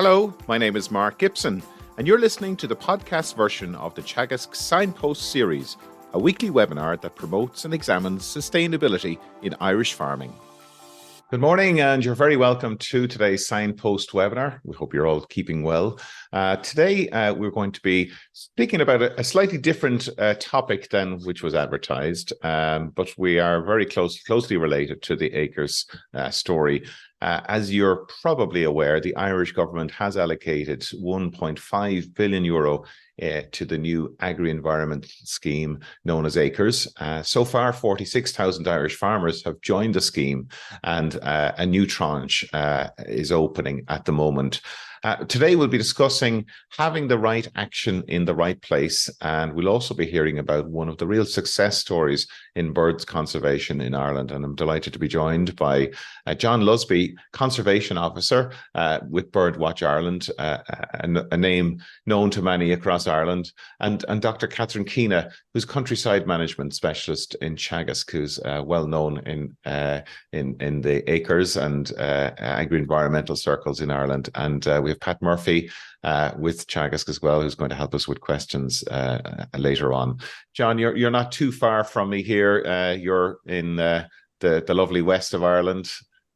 Hello, my name is Mark Gibson, and you're listening to the podcast version of the Teagasc Signpost Series, a weekly webinar that promotes and examines sustainability in Irish farming. Good morning, and you're very welcome to today's Signpost webinar. We hope you're all keeping well. Today, we're going to be speaking about a slightly different topic than which was advertised, but we are very closely related to the Acres story. As you're probably aware, the Irish government has allocated €1.5 billion to the new agri-environment scheme known as Acres. So far, 46,000 Irish farmers have joined the scheme, and a new tranche is opening at the moment. Today, we'll be discussing having the right action in the right place, and we'll also be hearing about one of the real success stories in birds conservation in Ireland. And I'm delighted to be joined by John Lusby, Conservation Officer with Birdwatch Ireland, a name known to many across Ireland, and Dr. Keena, who's Countryside Management Specialist in Teagasc, who's well known in the Acres and agri-environmental circles in Ireland. And we have Pat Murphy with Teagasc as well, who's going to help us with questions later on. John, you're not too far from me here. You're in the lovely west of Ireland.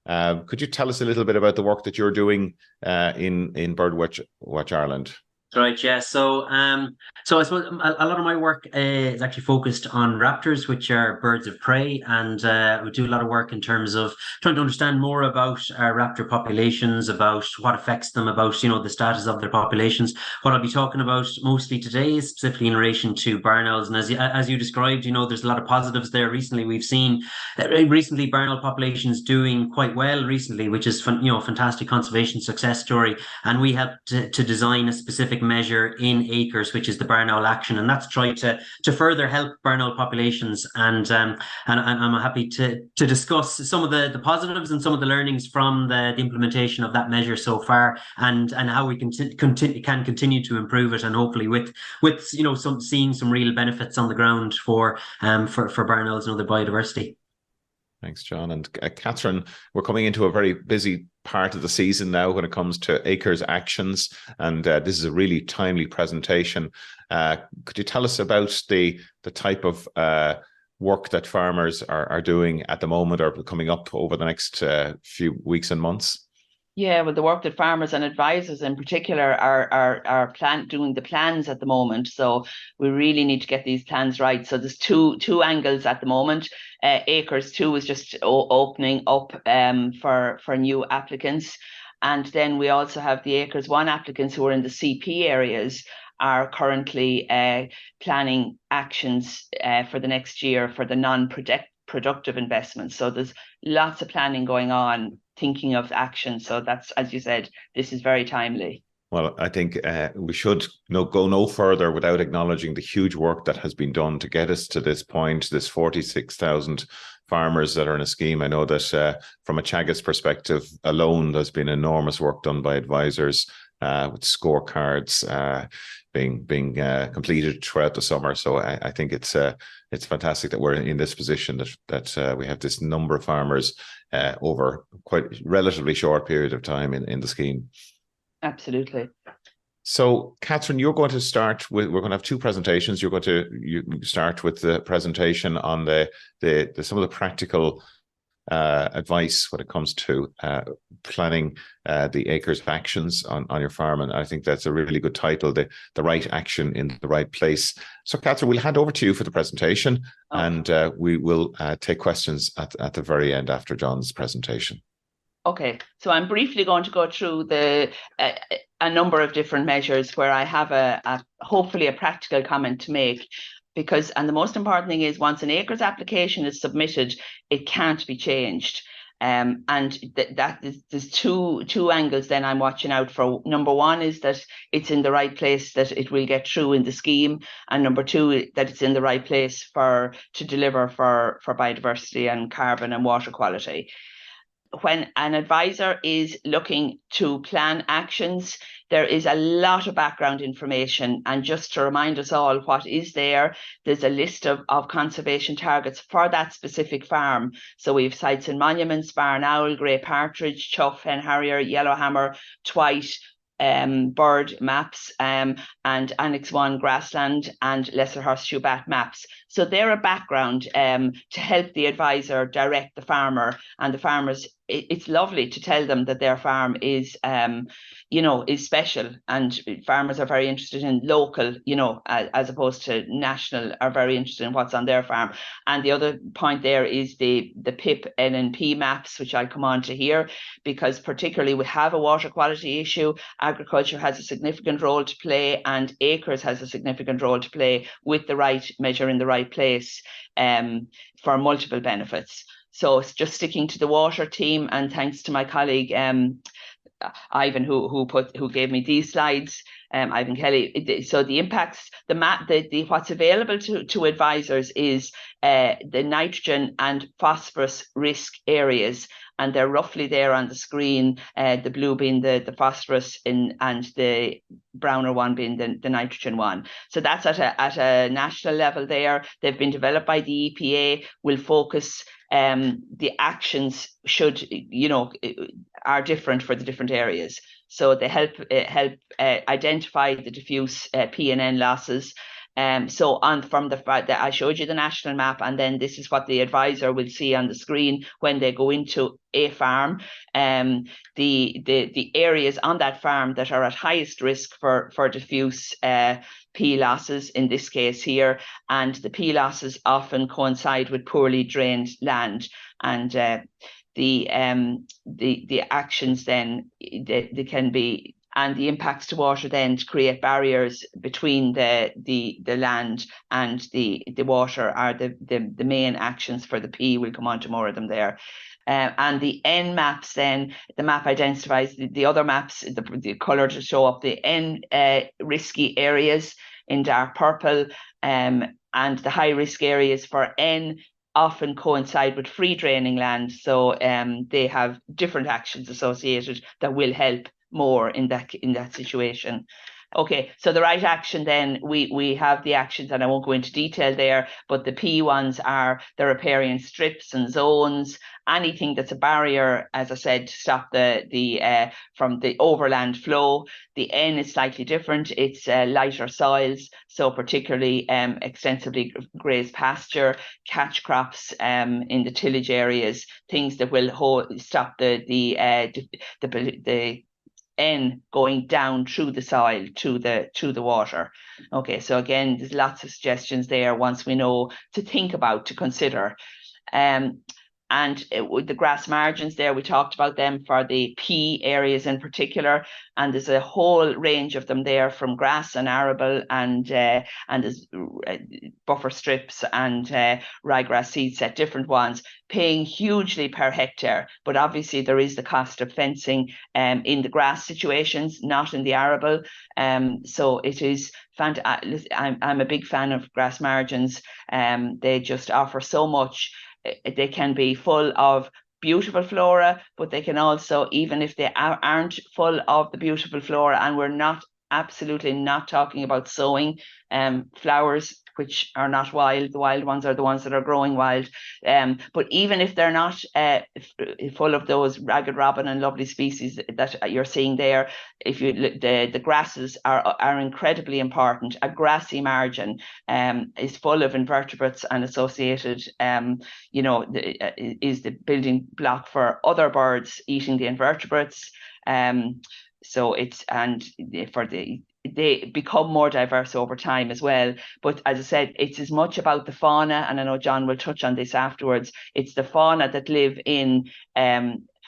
Could you tell us a little bit about the work that you're doing in Birdwatch Ireland? Right, yeah. So I suppose a lot of my work is actually focused on raptors, which are birds of prey, and we do a lot of work in terms of trying to understand more about our raptor populations, about what affects them, about the status of their populations. What I'll be talking about mostly today is specifically in relation to barn owls, and as you described, there's a lot of positives there. Recently, we've seen barn owl populations doing quite well recently, which is fantastic conservation success story, and we helped to design a specific measure in Acres, which is the barn owl action, and that's tried to further help barn owl populations. And I'm happy to discuss some of the positives and some of the learnings from the implementation of that measure so far, and how we can continue to improve it, and hopefully with seeing some real benefits on the ground for barn owls and other biodiversity. Thanks, John. And Catherine, we're coming into a very busy part of the season now when it comes to Acres actions, and this is a really timely presentation. Could you tell us about the type of work that farmers are doing at the moment or coming up over the next few weeks and months? Yeah, well, the work that farmers and advisors in particular are doing the plans at the moment. So we really need to get these plans right. So there's two angles at the moment. Acres 2 is just opening up for new applicants. And then we also have the Acres 1 applicants who are in the CP areas are currently planning actions for the next year for the non-productive investments. So there's lots of planning going on, thinking of action. So that's, as you said, this is very timely. Well, I think we should go no further without acknowledging the huge work that has been done to get us to this point, this 46,000 farmers that are in a scheme. I know that from a Teagasc perspective alone, there's been enormous work done by advisors with scorecards being completed throughout the summer. So I think it's fantastic that we're in this position that we have this number of farmers over quite relatively short period of time in the scheme. Absolutely. So, Catherine, you're going to start with. We're going to have two presentations. You start with the presentation on the some of the practical advice when it comes to planning the Acres actions on your farm, and I think that's a really good title, the right action in the right place. So Catherine, we'll hand over to you for the presentation, and we will take questions at the very end after John's presentation. Okay, so I'm briefly going to go through a number of different measures where I have hopefully a practical comment to make. And the most important thing is, once an Acres application is submitted, it can't be changed. And there's two angles then I'm watching out for. Number one is that it's in the right place, that it will get through in the scheme. And number two, that it's in the right place to deliver for biodiversity and carbon and water quality. When an advisor is looking to plan actions, there is a lot of background information. And just to remind us all what is there's a list of conservation targets for that specific farm. So we have sites and monuments, barn owl, grey partridge, chough, hen harrier, yellowhammer, twite, bird maps, and Annex 1 grassland and lesser horseshoe bat maps. So they're a background to help the advisor direct the farmer, and the farmers. It's lovely to tell them that their farm is, is special, and farmers are very interested in local, as opposed to national, are very interested in what's on their farm. And the other point there is the PIP NNP maps, which I'll come on to here, because particularly we have a water quality issue. Agriculture has a significant role to play, and acres has a significant role to play with the right measure in the right place for multiple benefits. So it's just sticking to the water team, and thanks to my colleague Ivan who gave me these slides, Ivan Kelly. So the impacts, the map, the what's available to advisors is the nitrogen and phosphorus risk areas, and they're roughly there on the screen. The blue being the phosphorus and the browner one being the nitrogen one. So that's at a national level there. They've been developed by the EPA. Will focus. The actions are different for the different areas. So they help identify the diffuse P&N losses. So from the fact that I showed you the national map, and then this is what the advisor will see on the screen when they go into a farm. The areas on that farm that are at highest risk for diffuse P losses in this case here, and the P losses often coincide with poorly drained land, and the actions then they can be, and the impacts to water then to create barriers between the land and the water are the main actions for the P. We'll come on to more of them there. And the N maps, then the map identifies the other maps, the colour to show up the N risky areas in dark purple, and the high risk areas for N often coincide with free draining land. So they have different actions associated that will help more in that situation. Okay, so the right action then, we have the actions, and I won't go into detail there, but the P ones are the riparian strips and zones, anything that's a barrier, as I said, to stop the from the overland flow. The N is slightly different. It's lighter soils, so particularly extensively grazed pasture, catch crops in the tillage areas, things that will stop the N going down through the soil to the water. Okay, so again, there's lots of suggestions there once we know to think about, to consider. And with the grass margins there, we talked about them for the P areas in particular, and there's a whole range of them there, from grass and arable and there's buffer strips and ryegrass seed set, different ones, paying hugely per hectare. But obviously there is the cost of fencing in the grass situations, not in the arable. So it is fantastic. I'm a big fan of grass margins. They just offer so much. They can be full of beautiful flora, but they can also, even if they aren't full of the beautiful flora, and we're absolutely not talking about sowing flowers which are not wild. The wild ones are the ones that are growing wild. But even if they're not full of those ragged robin and lovely species that you're seeing there, if you the grasses are incredibly important. A grassy margin is full of invertebrates and associated, is the building block for other birds eating the invertebrates. So they become more diverse over time as well. But as I said, it's as much about the fauna, and I know John will touch on this afterwards. It's the fauna that live in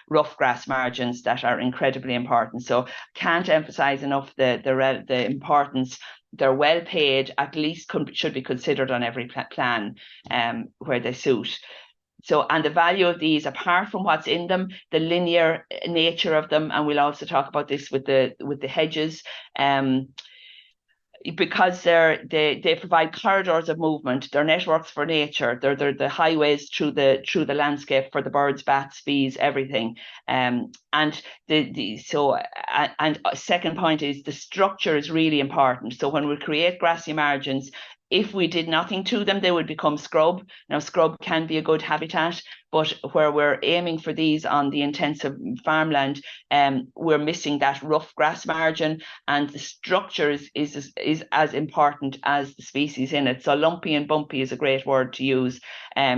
rough grass margins that are incredibly important. So can't emphasize enough the importance. They're well paid, at least should be considered on every plan where they suit. So, and the value of these, apart from what's in them, the linear nature of them, and we'll also talk about this with the hedges, because they provide corridors of movement. They're networks for nature. They're the highways through the landscape for the birds, bats, bees, everything. And a second point is the structure is really important. So when we create grassy margins, if we did nothing to them, they would become scrub. Now, scrub can be a good habitat, but where we're aiming for these on the intensive farmland, we're missing that rough grass margin, and the structure is as important as the species in it. So lumpy and bumpy is a great word to use.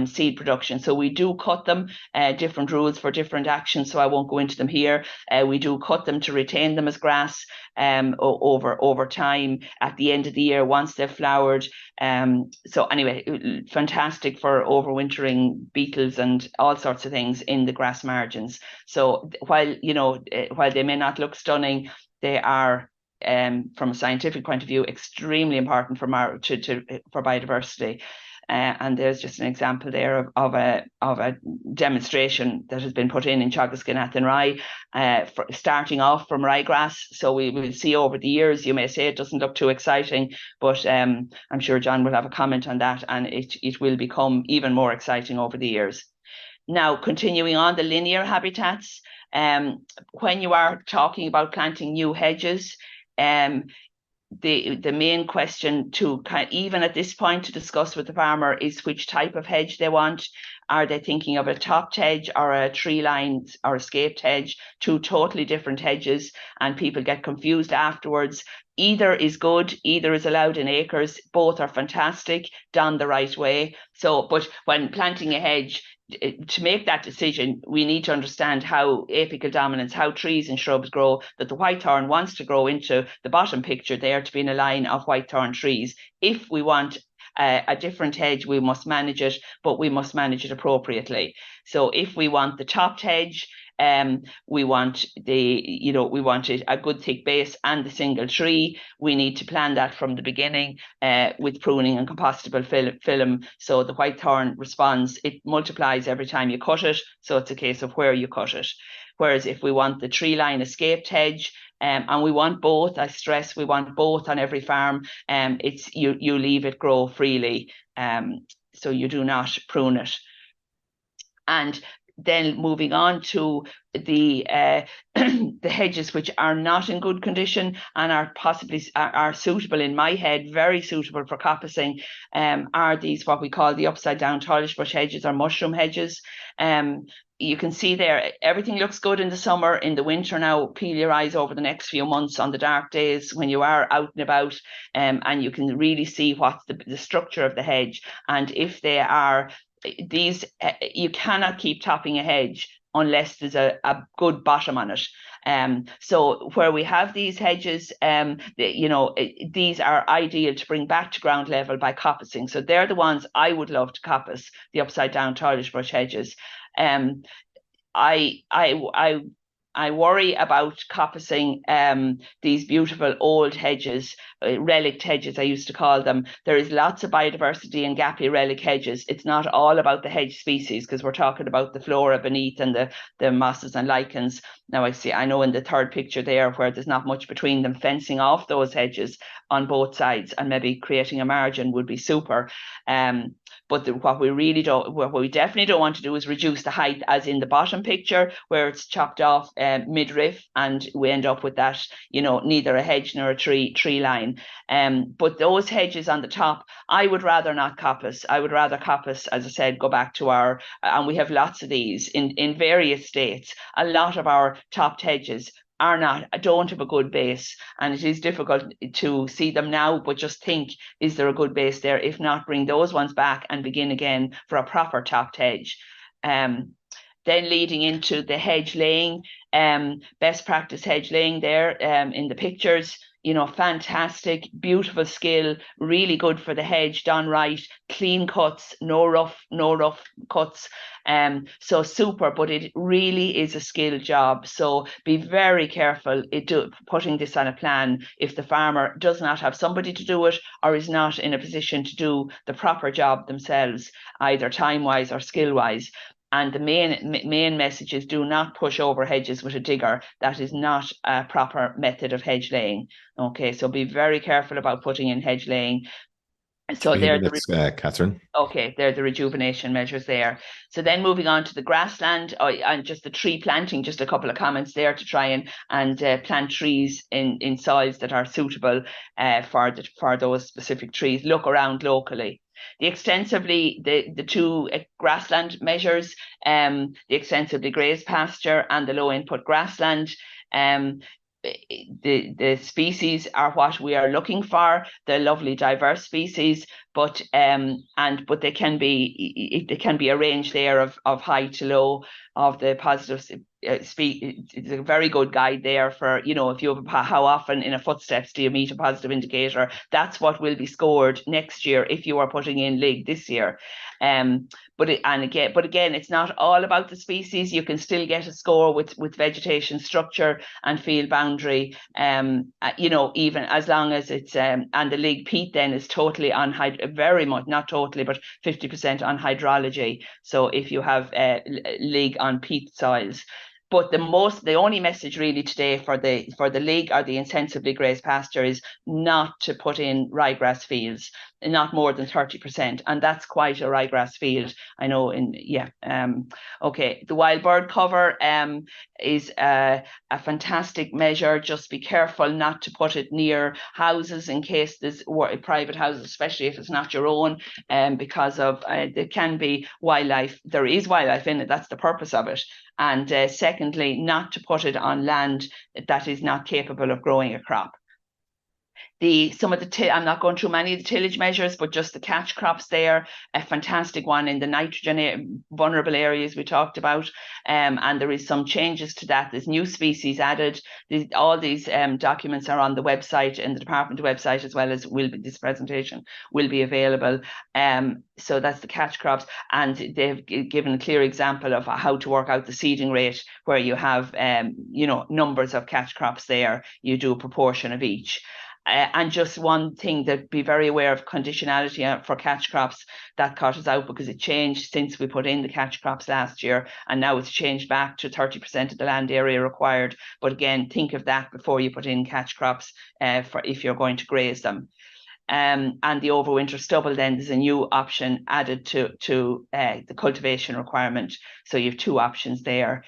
Seed production. So we do cut them, different rules for different actions, so I won't go into them here. We do cut them to retain them as grass over time at the end of the year once they've flowered. So anyway, fantastic for overwintering beetles and all sorts of things in the grass margins. So while they may not look stunning, they are, from a scientific point of view, extremely important for biodiversity. And there's just an example there of a demonstration that has been put in Teagasc and Athenry, starting off from ryegrass. So we will see over the years. You may say it doesn't look too exciting, but I'm sure John will have a comment on that, and it will become even more exciting over the years. Now, continuing on the linear habitats, when you are talking about planting new hedges, the main question to even at this point to discuss with the farmer is which type of hedge they want. Are they thinking of a topped hedge or a tree line or a scaped hedge? Two totally different hedges, and people get confused afterwards. Either is good, either is allowed in acres. Both are fantastic, done the right way. So, but when planting a hedge, to make that decision, we need to understand how apical dominance, how trees and shrubs grow, that the whitethorn wants to grow into the bottom picture there to be in a line of whitethorn trees. If we want a different hedge, we must manage it, but we must manage it appropriately. So if we want the topped hedge, we want a good thick base and the single tree. We need to plan that from the beginning with pruning and compostable film. So the whitethorn responds, it multiplies every time you cut it. So it's a case of where you cut it. Whereas if we want the tree line escaped hedge, and we want both, I stress, we want both on every farm, it's you leave it grow freely. So you do not prune it. And then moving on to the the hedges which are not in good condition and are possibly are suitable, in my head, very suitable for coppicing, are these what we call the upside down tolish bush hedges or mushroom hedges. You can see there, everything looks good in the summer. In the winter now, peel your eyes over the next few months on the dark days when you are out and about, and you can really see what's the structure of the hedge. And if they are these, you cannot keep topping a hedge unless there's a good bottom on it. So where we have these hedges, these are ideal to bring back to ground level by coppicing. So they're the ones I would love to coppice, the upside down tolish bush hedges. I worry about coppicing these beautiful old hedges, relict hedges I used to call them. There is lots of biodiversity in gappy relic hedges. It's not all about the hedge species, because we're talking about the flora beneath and the mosses and lichens. Now I know in the third picture there where there's not much between them, fencing off those hedges on both sides and maybe creating a margin would be super. But what we definitely don't want to do is reduce the height, as in the bottom picture where it's chopped off midriff, and we end up with that, neither a hedge nor a tree line. But those hedges on the top, I would rather not coppice. I would rather coppice, as I said, go back to and we have lots of these in various states. A lot of our topped hedges don't have a good base, and it is difficult to see them now, but just think, is there a good base there? If not, bring those ones back and begin again for a proper topped hedge. Then leading into the hedge laying, best practice hedge laying there in the pictures, fantastic, beautiful skill, really good for the hedge done right, clean cuts, no rough cuts. So super, but it really is a skill job. So be very careful putting this on a plan if the farmer does not have somebody to do it or is not in a position to do the proper job themselves, either time-wise or skill-wise. And the main message is, do not push over hedges with a digger. That is not a proper method of hedge laying. Okay, so be very careful about putting in hedge laying. So they're Catherine. Okay, they're the rejuvenation measures there. So then moving on to the grassland and just the tree planting, just a couple of comments there to try and plant trees in soils that are suitable for those specific trees. Look around locally. The extensively, the two grassland measures, the extensively grazed pasture and the low input grassland, the species are what we are looking for. They're lovely diverse species, but they can be a range there of high to low of the positives. It's a very good guide there for, you know, if you have how often in a footsteps do you meet a positive indicator. That's what will be scored next year if you are putting in LIG this year. But again, it's not all about the species. You can still get a score with vegetation structure and field boundary. You know, even as long as it's and the LIG peat then is totally on very much, not totally, but 50% on hydrology. So if you have LIG on peat soils. But the only message really today for the LIG or the intensively grazed pasture is not to put in ryegrass fields, not more than 30%, and that's quite a ryegrass field. I know. Okay, the wild bird cover is a fantastic measure. Just be careful not to put it near houses in case there's private houses, especially if it's not your own, because of there can be wildlife. There is wildlife in it. That's the purpose of it. And secondly, not to put it on land that is not capable of growing a crop. I'm not going through many of the tillage measures, but just the catch crops there, a fantastic one in the nitrogen vulnerable areas we talked about. And there is some changes to that. There's new species added. All these documents are on the website, in the department website, as well as this presentation will be available. So that's the catch crops. And they've given a clear example of how to work out the seeding rate, where you have, you know, numbers of catch crops there. You do a proportion of each. And just one thing, that be very aware of conditionality for catch crops. That caught us out because it changed since we put in the catch crops last year, and now it's changed back to 30% of the land area required. But again, think of that before you put in catch crops for if you're going to graze them. And the overwinter stubble, then there's a new option added to the cultivation requirement. So you have two options there.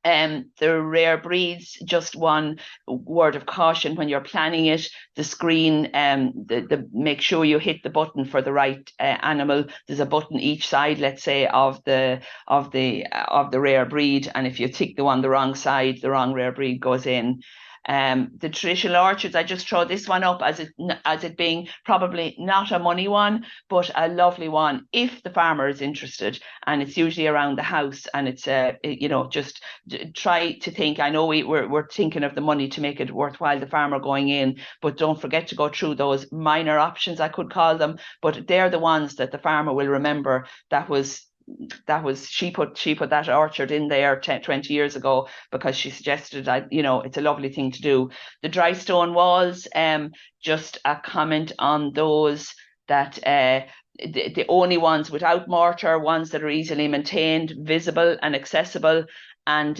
The rare breeds, just one word of caution when you're planning it, the screen, make sure you hit the button for the right animal. There's a button each side, let's say, of the rare breed, and if you tick the one the wrong side, the wrong rare breed goes in. The traditional orchards, I just throw this one up as it being probably not a money one, but a lovely one if the farmer is interested, and it's usually around the house, and it's you know, just try to think. I know we're thinking of the money to make it worthwhile, the farmer going in, but don't forget to go through those minor options, I could call them, but they're the ones that the farmer will remember. She put that orchard in there 20 years ago because she suggested, you know, it's a lovely thing to do. The dry stone walls, just a comment on those, that the only ones without mortar, ones that are easily maintained, visible and accessible, and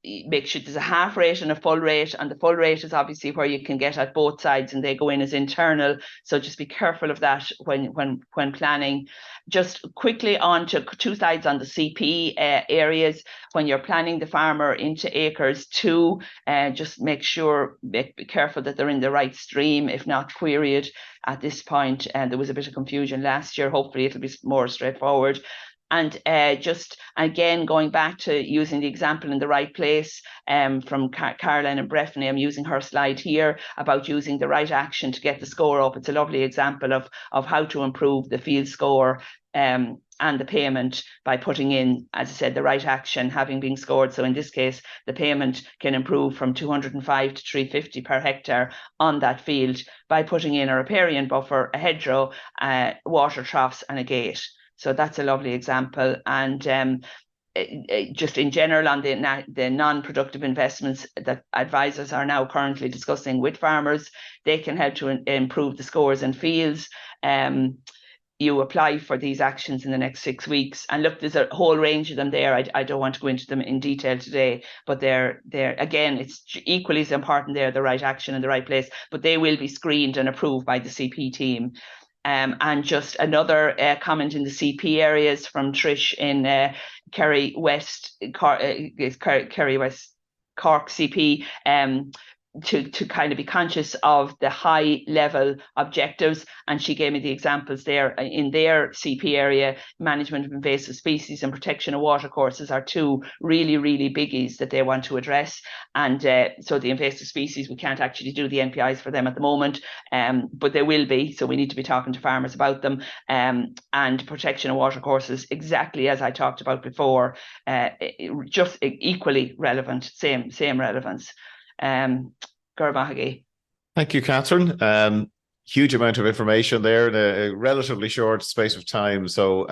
make sure there's a half rate and a full rate, and the full rate is obviously where you can get at both sides and they go in as internal, so just be careful of that when planning. Just quickly on to two sides on the CP areas. When you're planning the farmer into acres too, just be careful that they're in the right stream, if not queried at this point. And there was a bit of confusion last year. Hopefully it'll be more straightforward. And just again, going back to using the example in the right place from Caroline and Breffney, I'm using her slide here about using the right action to get the score up. It's a lovely example of how to improve the field score and the payment by putting in, as I said, the right action having been scored. So in this case, the payment can improve from 205 to 350 per hectare on that field by putting in a riparian buffer, a hedgerow, water troughs and a gate. So that's a lovely example. And just in general on the non-productive investments that advisors are now currently discussing with farmers, they can help to improve the scores in fields. You apply for these actions in the next 6 weeks. And look, there's a whole range of them there. I don't want to go into them in detail today, but they're again, it's equally as important they're the right action in the right place, but they will be screened and approved by the CP team. And just another comment in the CP areas from Trish in Kerry West Cork CP. to kind of be conscious of the high level objectives. And she gave me the examples there in their CP area. Management of invasive species and protection of watercourses are two really, really biggies that they want to address. And so the invasive species, we can't actually do the NPIs for them at the moment, but they will be. So we need to be talking to farmers about them. And protection of watercourses, exactly as I talked about before, just equally relevant, same relevance. Thank you, Catherine. Huge amount of information there in a relatively short space of time. So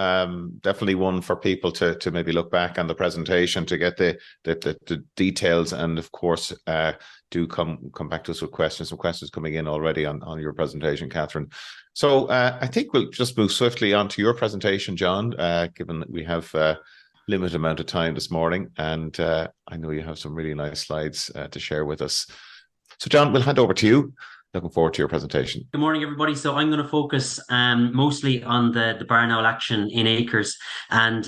definitely one for people to maybe look back on the presentation to get the details. And of course, do come back to us with questions. Some questions coming in already on your presentation, Catherine. So I think we'll just move swiftly on to your presentation, John, given that we have limited amount of time this morning. And I know you have some really nice slides to share with us. So John, we'll hand over to you. Looking forward to your presentation. Good morning, everybody. So I'm going to focus mostly on the barn owl action in acres, and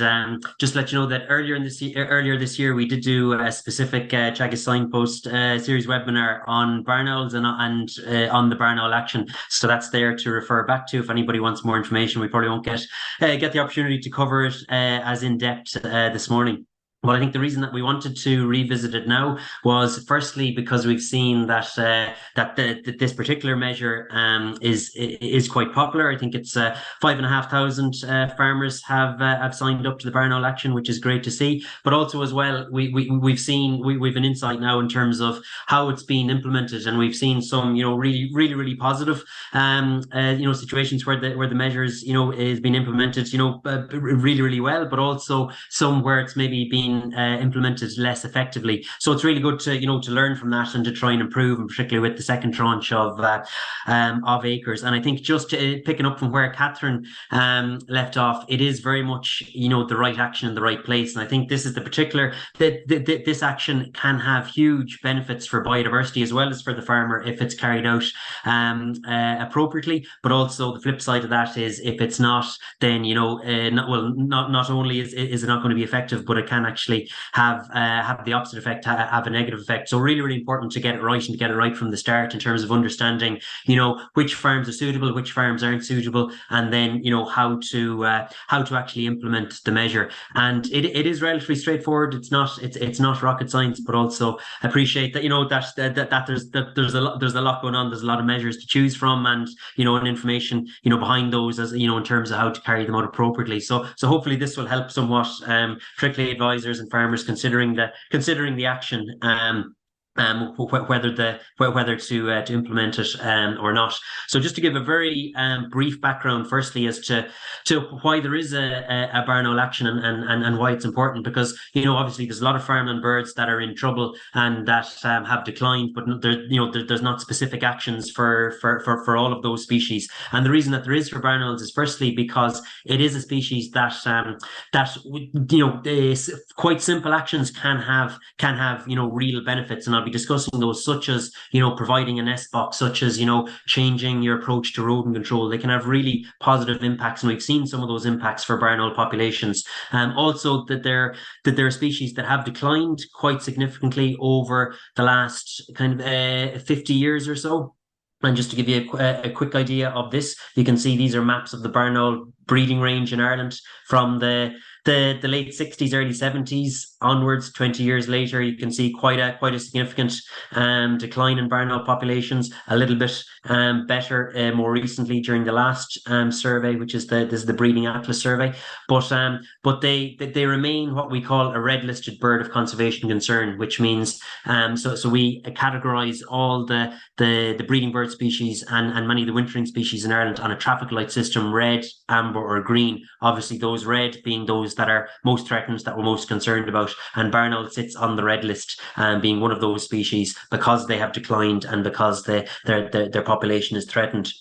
just to let you know that earlier this year we did do a specific Teagasc Signpost Series webinar on barn owls and on the barn owl action. So that's there to refer back to if anybody wants more information. We probably won't get the opportunity to cover it as in depth this morning. Well, I think the reason that we wanted to revisit it now was firstly because we've seen that this particular measure is quite popular. I think it's 5,500 farmers have signed up to the barn owl action, which is great to see. But also as well, we've an insight now in terms of how it's been implemented, and we've seen some really positive situations where the measures is being implemented really well, but also some where it's maybe been implemented less effectively. So it's really good to to learn from that and to try and improve, and particularly with the second tranche of acres. And I think just picking up from where Catherine left off, it is very much the right action in the right place. And I think this is the particular this action can have huge benefits for biodiversity as well as for the farmer if it's carried out appropriately. But also the flip side of that is if it's not, then not only is it not going to be effective, but it can actually have the opposite effect, have a negative effect. So really important to get it right and to get it right from the start in terms of understanding which farms are suitable, which farms aren't suitable, and then how to actually implement the measure. And it is relatively straightforward. It's not rocket science, but also appreciate that that there's a lot going on. There's a lot of measures to choose from, and and information behind those as in terms of how to carry them out appropriately. So hopefully this will help somewhat, particularly advisors and farmers considering the action, whether to implement it or not. So just to give a very brief background, firstly, as to why there is a barn owl action and why it's important, because obviously there's a lot of farmland birds that are in trouble and that have declined, but there's not specific actions for all of those species. And the reason that there is for barn owls is firstly because it is a species that quite simple actions can have real benefits, and I'll be discussing those, such as providing a nest box, such as changing your approach to rodent control. They can have really positive impacts, and we've seen some of those impacts for barn owl populations. Also that there are species that have declined quite significantly over the last kind of 50 years or so. And just to give you a quick idea of this, you can see these are maps of the barn owl breeding range in Ireland from the late 60s, early 70s onwards. 20 years later, you can see quite a significant decline in barn owl populations. A little bit better more recently during the last survey, which is the Breeding Atlas survey. But they remain what we call a red listed bird of conservation concern, which means so we categorise all the breeding bird species and many of the wintering species in Ireland on a traffic light system: red, amber, or green. Obviously, those red being those that are most threatened, that we're most concerned about, and barn owl sits on the red list, being one of those species because they have declined and because their population is threatened.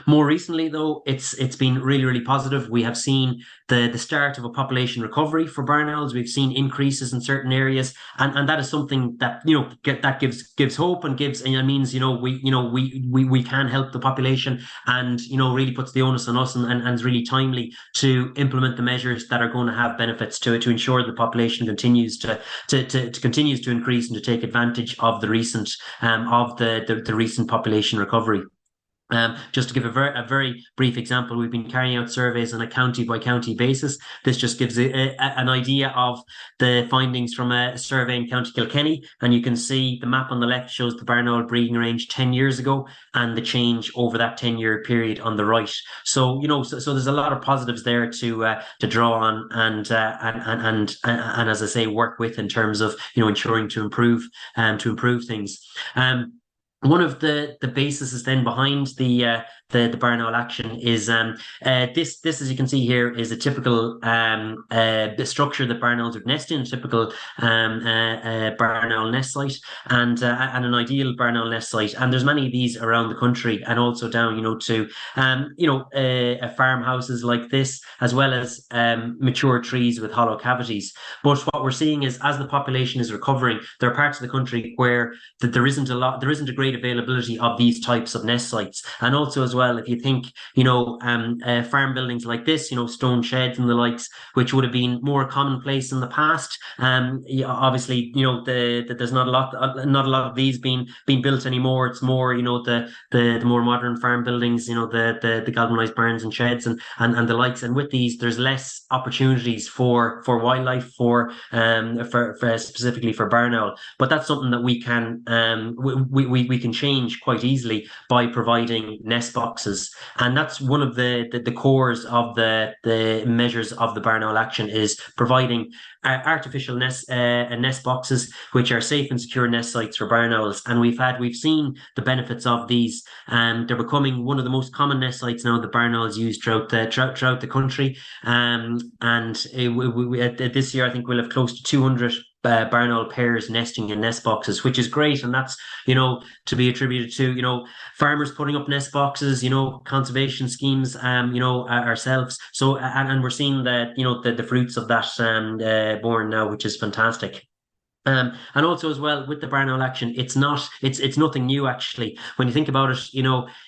More recently, though, it's been really, really positive. We have seen the start of a population recovery for barn owls. We've seen increases in certain areas, and that is something that that gives hope and means we can help the population, and really puts the onus on us, and is really timely to implement the measures that are going to have benefits to ensure the population continues to continues to increase and to take advantage of the recent recent population recovery. Just to give a very brief example, we've been carrying out surveys on a county by county basis. This just gives an idea of the findings from a survey in County Kilkenny, and you can see the map on the left shows the barn owl breeding range 10 years ago and the change over that 10-year period on the right. So so there's a lot of positives there to draw on, and as I say, work with in terms of ensuring to improve things. One of the bases is then behind the barn owl action is this as you can see here is a typical structure that barn owls would nest in, a typical barn owl nest site, and an ideal barn owl nest site. And there's many of these around the country, and also down to farmhouses like this, as well as mature trees with hollow cavities. But what we're seeing is, as the population is recovering, there are parts of the country where there isn't a great availability of these types of nest sites. And also as well, if you think farm buildings like this, stone sheds and the likes, which would have been more commonplace in the past, obviously there's not a lot of these being built anymore. It's more the more modern farm buildings, the galvanized barns and sheds and the likes. And with these, there's less opportunities for wildlife, for specifically for barn owl. But that's something that we can we can change quite easily by providing nest boxes. And that's one of the cores of the measures of the barn owl action, is providing artificial nest boxes, which are safe and secure nest sites for barn owls. And we've seen the benefits of these. They're becoming one of the most common nest sites now that barn owls use throughout the country. And this year, I think we'll have close to 200 barn owl pairs nesting in nest boxes, which is great. And that's to be attributed to farmers putting up nest boxes, conservation schemes, ourselves. So and we're seeing that the fruits of that born now, which is fantastic. And also as well with the barn owl action, it's nothing new actually. When you think about it,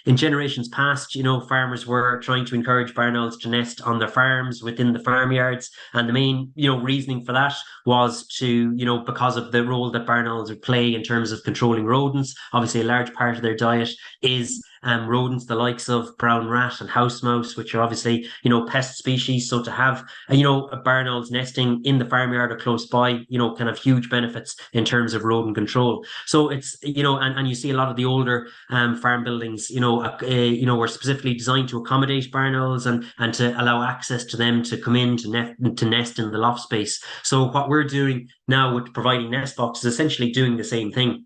in generations past, farmers were trying to encourage barn owls to nest on their farms, within the farmyards, and the main reasoning for that was to because of the role that barn owls would play in terms of controlling rodents. Obviously, a large part of their diet is rodents, the likes of brown rat and house mouse, which are obviously pest species. So to have a barn owls nesting in the farmyard or close by can have huge benefits in terms of rodent control. So it's and you see a lot of the older farm buildings were specifically designed to accommodate barn owls and to allow access to them to come in to nest in the loft space. So what we're doing now with providing nest boxes is essentially doing the same thing.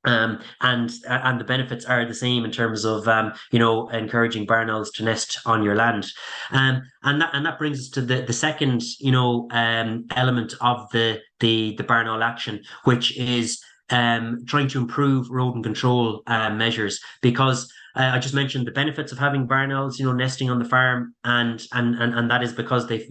And the benefits are the same in terms of encouraging barn owls to nest on your land, and that brings us to the second element of the barn owl action, which is trying to improve rodent control measures, because I just mentioned the benefits of having barn owls, nesting on the farm, and that is because they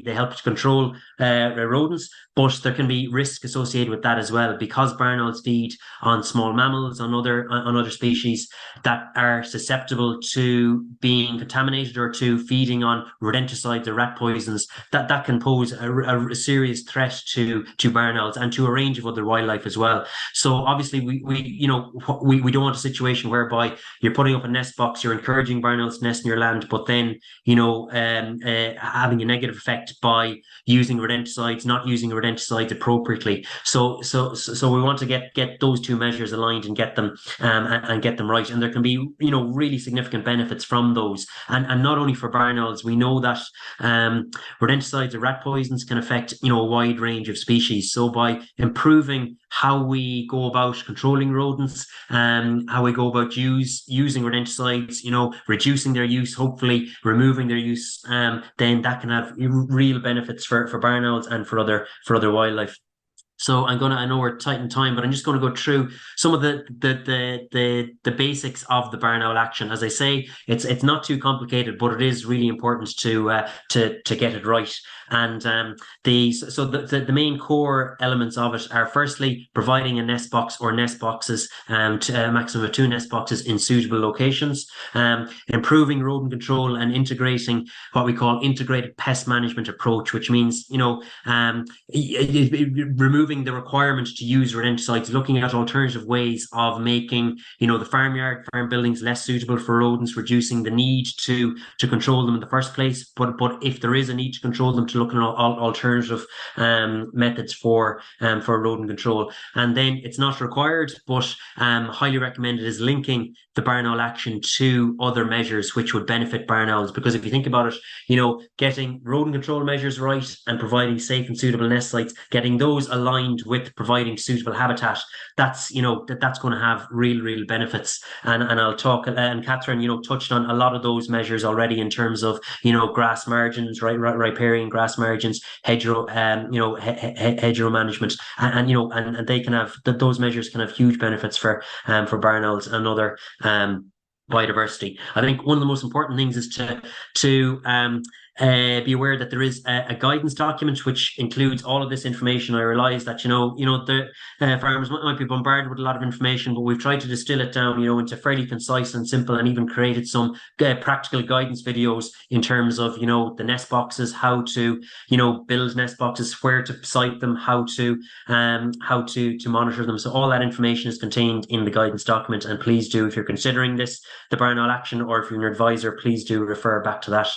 help to control rodents. But there can be risk associated with that as well, because barn owls feed on small mammals, on other species that are susceptible to being contaminated or to feeding on rodenticides or rat poisons. That can pose a serious threat to barn owls and to a range of other wildlife as well. So obviously we don't want a situation whereby you're putting up a nest box, you're encouraging barn owls to nest in your land, but then having a negative effect by using rodenticides, not using rodenticides appropriately. So we want to get those two measures aligned and get them right. And there can be really significant benefits from those. And not only for barn owls, we know that rodenticides or rat poisons can affect a wide range of species. So by improving how we go about controlling rodents, how we go about using rodenticides, reducing their use, hopefully removing their use, then that can have real benefits for barn owls and for other wildlife. So I know we're tight in time, but I'm just going to go through some of the basics of the barn owl action. As I say, it's not too complicated, but it is really important to get it right. And the main core elements of it are, firstly, providing a nest box or nest boxes, to a maximum of 2 nest boxes in suitable locations, improving rodent control and integrating what we call integrated pest management approach, which means, removing the requirement to use rodenticides, looking at alternative ways of making, the farm buildings less suitable for rodents, reducing the need to control them in the first place. But if there is a need to control them, to look at alternative methods for rodent control. And then it's not required, but highly recommended is linking the barn owl action to other measures which would benefit barn owls. Because if you think about it, getting rodent control measures right and providing safe and suitable nest sites, getting those aligned with providing suitable habitat, that's going to have real benefits. And I'll talk, and Catherine, touched on a lot of those measures already in terms of, grass margins, riparian grass margins, hedgerow, hedgerow management, and they can have, those measures can have huge benefits for barn owls and other biodiversity. I think one of the most important things is to be aware that there is a guidance document which includes all of this information. I realize that the farmers might be bombarded with a lot of information, but we've tried to distill it down into fairly concise and simple, and even created some practical guidance videos in terms of the nest boxes, how to build nest boxes, where to site them, how to monitor them. So all that information is contained in the guidance document, and please do, if you're considering the barn owl action, or if you're an advisor, please do refer back to that.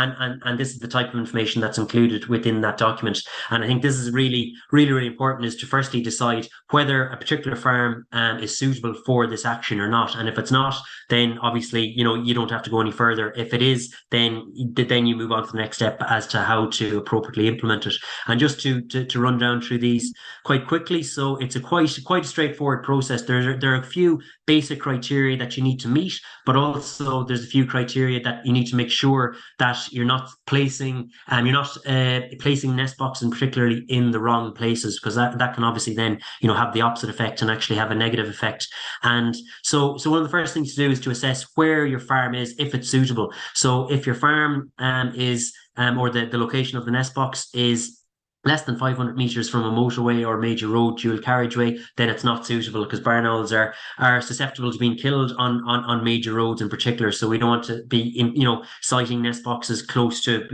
And this is the type of information that's included within that document. And I think this is really important, is to firstly decide whether a particular farm is suitable for this action or not. And if it's not, then obviously, you don't have to go any further. If it is, then you move on to the next step as to how to appropriately implement it. And just to run down through these quite quickly. So it's a quite a straightforward process. There are a few basic criteria that you need to meet, but also there's a few criteria that you need to make sure that you're not placing nest boxes, particularly in the wrong places, because that can obviously then have the opposite effect and actually have a negative effect. And so one of the first things to do is to assess where your farm is, if it's suitable. So if your farm is or the location of the nest box is less than 500 meters from a motorway or major road dual carriageway, then it's not suitable, because barn owls are susceptible to being killed on major roads in particular. So we don't want to be siting nest boxes close to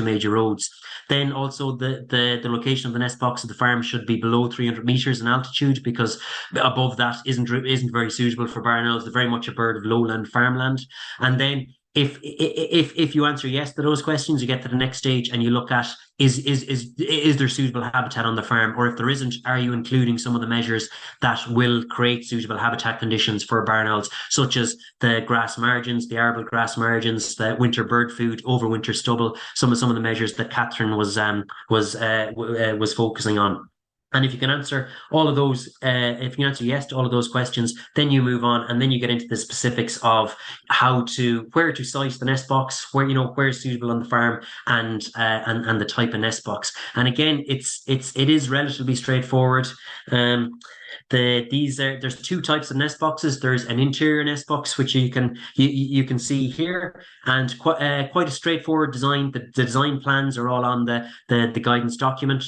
major roads. Then also the location of the nest box of the farm should be below 300 meters in altitude, because above that isn't very suitable for barn owls. They're very much a bird of lowland farmland. And then if you answer yes to those questions, you get to the next stage and you look at is there suitable habitat on the farm, or if there isn't, are you including some of the measures that will create suitable habitat conditions for barn owls, such as the grass margins, the arable grass margins, the winter bird food, overwinter stubble, some of the measures that Catherine was focusing on. And if you can answer all of those, if you can answer yes to all of those questions, then you move on, and then you get into the specifics of where to site the nest box, where is suitable on the farm, and the type of nest box. And again, it is relatively straightforward. There's 2 types of nest boxes. There's an interior nest box, which you can see here, and quite a straightforward design. The design plans are all on the guidance document.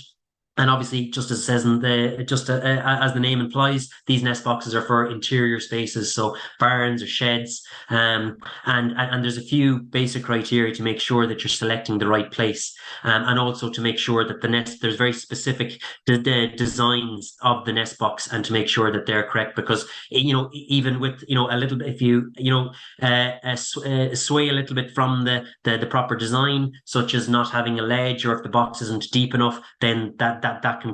And obviously, just as it says as the name implies, these nest boxes are for interior spaces, so barns or sheds. And there's a few basic criteria to make sure that you're selecting the right place, and also to make sure that there's very specific the designs of the nest box, and to make sure that they're correct. Because even with a little bit, if you sway a little bit from the proper design, such as not having a ledge, or if the box isn't deep enough, then that can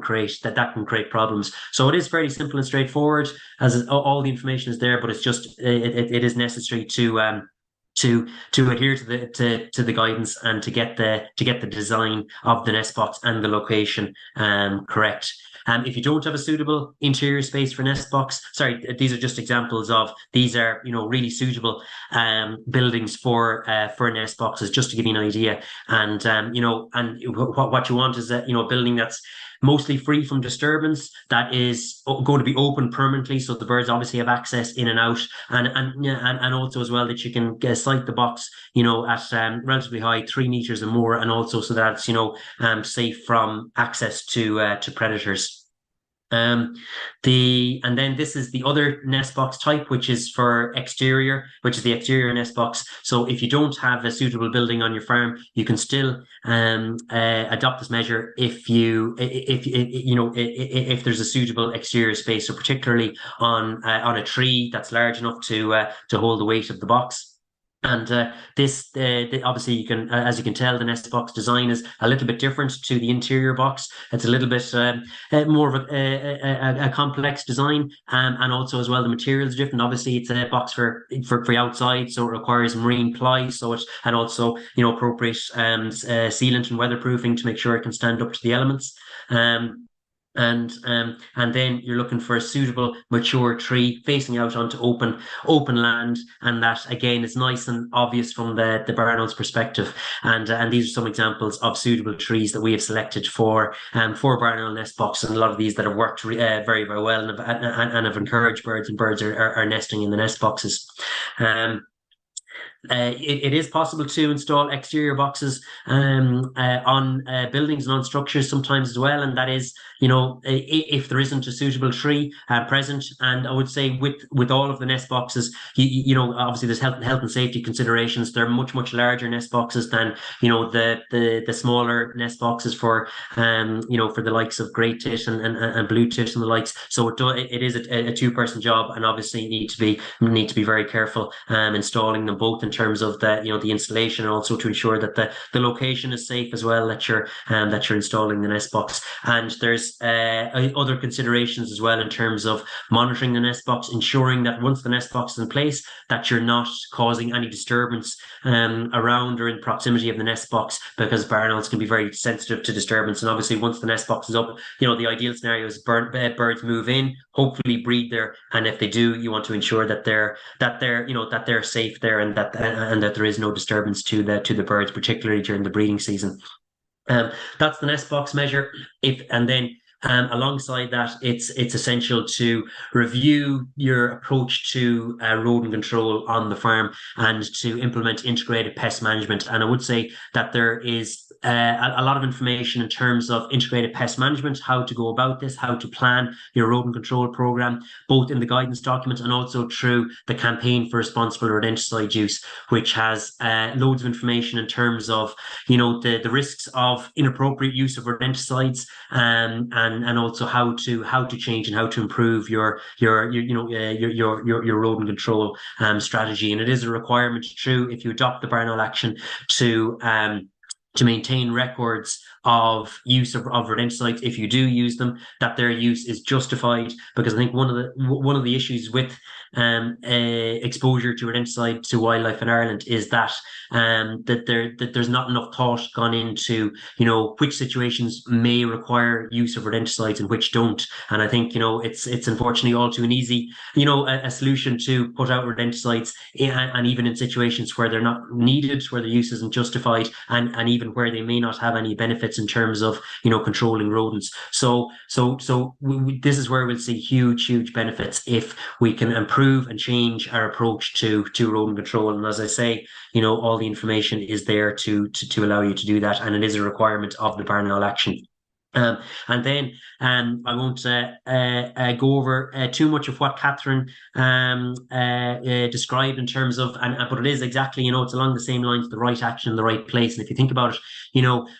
create problems. So it is fairly simple and straightforward, as all the information is there, but it's just it is necessary to adhere to the guidance, and to get the design of the nest box and the location correct. If you don't have a suitable interior space for nest box, these are just examples of, these are really suitable buildings for nest boxes, just to give you an idea. And and what you want is a building that's mostly free from disturbance, that is going to be open permanently, so the birds obviously have access in and out, and also as well that you can site the box, at relatively high, 3 meters or more, and also so that it's safe from access to predators. And then this is the other nest box type, which is for exterior, which is the exterior nest box. So if you don't have a suitable building on your farm, you can still adopt this measure if there's a suitable exterior space, so particularly on a tree that's large enough to hold the weight of the box. And obviously, you can, as you can tell, the nest box design is a little bit different to the interior box. It's a little bit more of a complex design, and also as well the materials are different. Obviously, it's a box for outside, so it requires marine ply, and also appropriate sealant and weatherproofing to make sure it can stand up to the elements. And then you're looking for a suitable mature tree facing out onto open land, and that again is nice and obvious from the barn owner's perspective. And these are some examples of suitable trees that we have selected for barn owl nest box, and a lot of these that have worked very, very well and have encouraged birds, and birds are nesting in the nest boxes. It is possible to install exterior boxes on buildings and on structures sometimes as well, and that is, if there isn't a suitable tree present. And I would say with all of the nest boxes, obviously there's health and safety considerations. They're much larger nest boxes than the smaller nest boxes for the likes of great tit and blue tit and the likes. So it is a 2-person job, and obviously you need to be very careful installing them, both in terms of the installation, and also to ensure that the location is safe as well, that you're installing the nest box. And there's other considerations as well in terms of monitoring the nest box, ensuring that once the nest box is in place, that you're not causing any disturbance around or in proximity of the nest box, because barn owls can be very sensitive to disturbance. And obviously once the nest box is up, the ideal scenario is birds move in, hopefully breed there, and if they do, you want to ensure that they're safe there, and that there is no disturbance to the birds, particularly during the breeding season. That's the nest box measure. Alongside that, it's essential to review your approach to rodent control on the farm, and to implement integrated pest management. And I would say that there is a lot of information in terms of integrated pest management, how to go about this, how to plan your rodent control program, both in the guidance document and also through the campaign for responsible rodenticide use, which has loads of information in terms of the risks of inappropriate use of rodenticides, and also how to change and how to improve your rodent control strategy. And it is a requirement, true, if you adopt the barn owl action, to maintain records of use of rodenticides, if you do use them, that their use is justified. Because I think one of the issues with exposure to rodenticide to wildlife in Ireland is that there's not enough thought gone into which situations may require use of rodenticides and which don't. And I think it's unfortunately all too an easy a solution to put out rodenticides, and even in situations where they're not needed, where the use isn't justified, and even where they may not have any benefits in terms of controlling rodents. So this is where we'll see huge benefits if we can improve and change our approach to rodent control. And as I say, all the information is there to allow you to do that, and it is a requirement of the barn owl action. And then I won't go over too much of what Catherine described in terms of, but it is exactly, it's along the same lines, the right action in the right place. And if you think about it,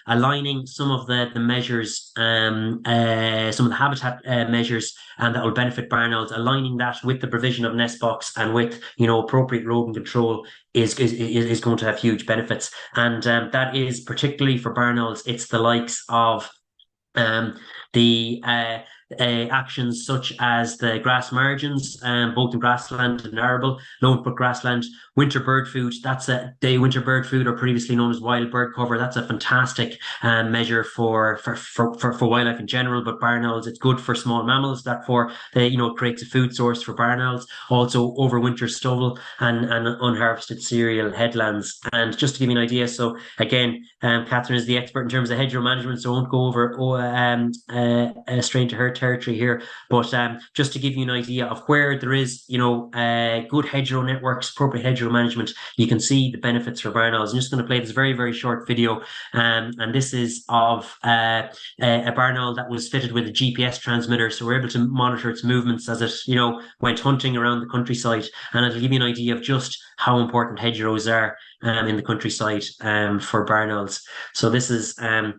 aligning some of the measures, some of the habitat measures, and that will benefit barn owls, aligning that with the provision of nest box and with appropriate rodent control is going to have huge benefits. And that is particularly for barn owls. It's the likes of the actions such as the grass margins, both in grassland and arable, low input grassland, winter bird food. That's winter bird food, or previously known as wild bird cover. That's a fantastic measure for wildlife in general, but barn owls, it's good for small mammals. Therefore, it creates a food source for barn owls. Also, overwinter stubble and unharvested cereal headlands. And just to give you an idea, so again, Catherine is the expert in terms of hedgerow management, so I won't go over straight into her territory here. But just to give you an idea of where there is, good hedgerow networks, appropriate hedgerow management, you can see the benefits for barn owls. I'm just going to play this very, very short video, and this is of a barn owl that was fitted with a GPS transmitter, so we're able to monitor its movements as it, went hunting around the countryside, and it'll give you an idea of just how important hedgerows are in the countryside for barn owls. So this is a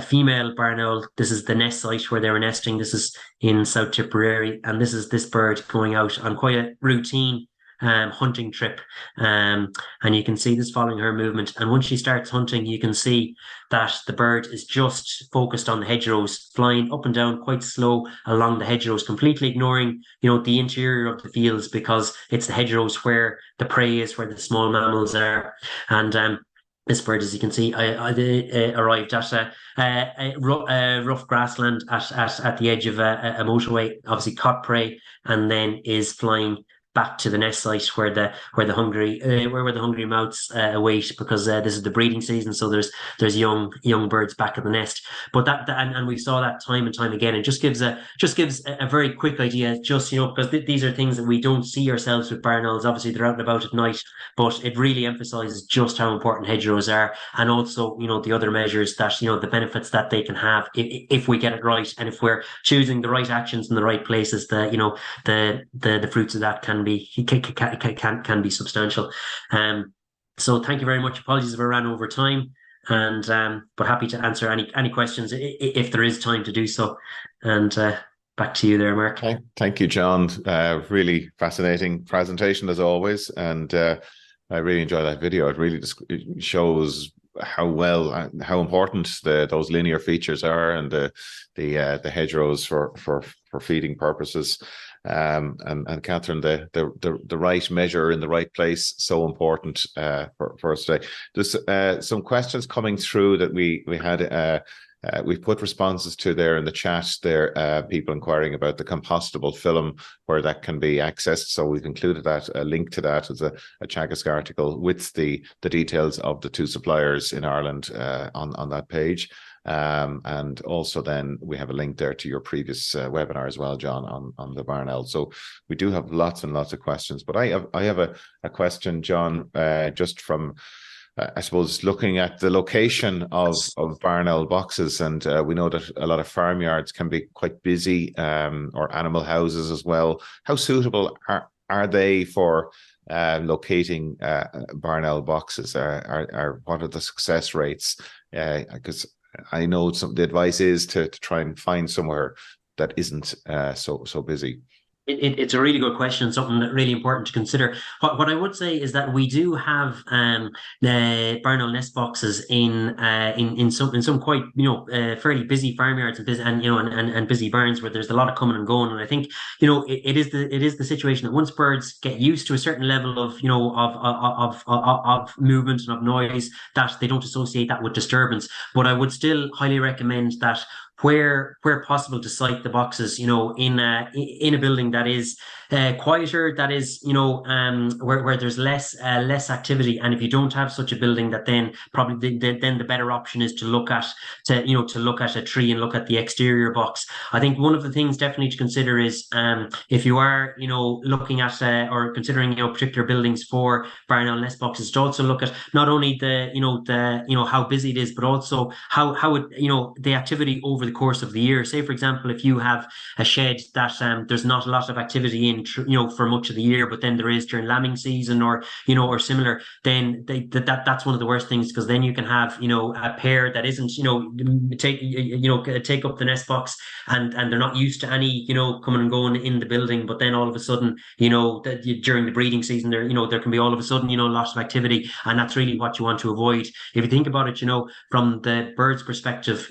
female barn owl. This is the nest site where they were nesting. This is in South Tipperary, and this is this bird going out on quite a routine hunting trip, and you can see this following her movement. And once she starts hunting, you can see that the bird is just focused on the hedgerows, flying up and down quite slow along the hedgerows, completely ignoring the interior of the fields, because it's the hedgerows where the prey is, where the small mammals are. And this bird, as you can see, arrived at a rough grassland at the edge of a motorway, obviously caught prey, and then is flying back to the nest site where the hungry mouths await, because this is the breeding season, so there's young birds back at the nest. But and we saw that time and time again. It just gives a very quick idea, just because these are things that we don't see ourselves with barn owls. Obviously, they're out and about at night, but it really emphasises just how important hedgerows are, and also the other measures that the benefits that they can have if we get it right, and if we're choosing the right actions in the right places. The fruits of that can be substantial. So thank you very much. Apologies if I ran over time, and but happy to answer any questions if there is time to do so. And back to you there, Mark. Thank you, John. Really fascinating presentation as always, and I really enjoyed that video. It really it shows how important those linear features are, and the hedgerows for feeding purposes. And Catherine, the right measure in the right place, so important for us today. There's some questions coming through that we had. We've put responses to there in the chat there, people inquiring about the compostable film, where that can be accessed. So we've included a link to that as a Teagasc article with the details of the two suppliers in Ireland on that page. And also then we have a link there to your previous webinar as well, John, on the barn owl. So we do have lots and lots of questions, but I have a question, John, just from I suppose looking at the location of barn owl boxes, and we know that a lot of farmyards can be quite busy, or animal houses as well. How suitable are they for locating barn owl boxes? What are the success rates? Because I know the advice is to try and find somewhere that isn't so busy. It's a really good question, something that really important to consider. What I would say is that we do have the barn owl nest boxes in some quite fairly busy farmyards and busy barns where there's a lot of coming and going. And I think it is the situation that once birds get used to a certain level of of movement and of noise, that they don't associate that with disturbance. But I would still highly recommend that where possible to site the boxes, in a building that is quieter, that is, where there's less activity. And if you don't have such a building, that then probably then the better option is to look at a tree and look at the exterior box. I think one of the things definitely to consider is if you are looking at or considering particular buildings for barn owl nest boxes, to also look at not only the how busy it is, but also how it the activity over the course of the year. Say, for example, if you have a shed that there's not a lot of activity in for much of the year, but then there is during lambing season or similar, then that's one of the worst things, because then you can have a pair that isn't take up the nest box and they're not used to any coming and going in the building, but then all of a sudden during the breeding season there can be all of a sudden lots of activity, and that's really what you want to avoid. If you think about it, from the bird's perspective,